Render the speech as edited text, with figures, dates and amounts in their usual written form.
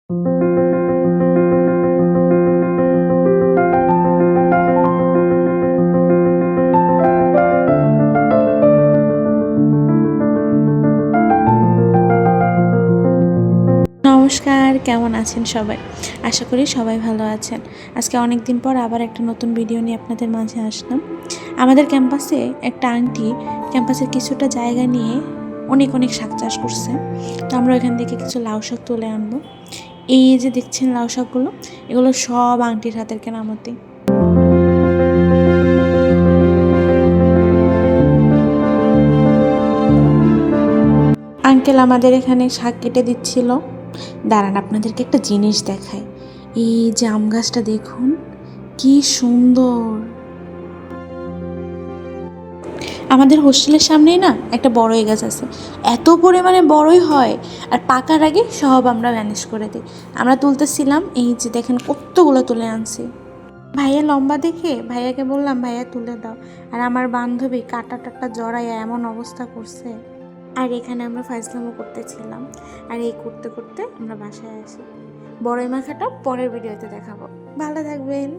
নমস্কার, কেমন আছেন সবাই? আশা করি সবাই ভালো আছেন। আজকে অনেক দিন পর আবার একটা নতুন ভিডিও নিয়ে আপনাদের মাঝে আসলাম। আমাদের ক্যাম্পাসে একটা আন্টি ক্যাম্পাসের কিছুটা জায়গা নিয়ে অনেক শাক চাষ করছে। তো আমরা ওইখান থেকে কিছু লাউ শাক তুলে আনবো। এই যে দেখছেন লাউ শাকগুলো, এগুলো সব আন্টির হাতের কেরামতি। আঙ্কেল আমাদের এখানে শাক কেটে দিচ্ছিল। দাঁড়ান, আপনাদেরকে একটা জিনিস দেখাই। এই যে আম গাছটা দেখুন, কি সুন্দর। আমাদের হোস্টেলের সামনেই না একটা বড়ই গাছ আছে, এত পরিমাণে বড়ই হয় আর পাকার আগে সব আমরা ভ্যানিশ করে দিই। আমরা তুলতেছিলাম, এই যে দেখেন কতগুলো তুলে আনছি। ভাইয়া লম্বা দেখে ভাইয়াকে বললাম, ভাইয়া তুলে দাও। আর আমার বান্ধবী কাটা টাটা জড়াইয়া এমন অবস্থা করছে। আর এখানে আমরা ফাইজলামও করতেছিলাম। আর এই করতে করতে আমরা বাসায় আসি। বড়ই মাখাটা পরের ভিডিওতে দেখাবো। ভালো থাকবেন।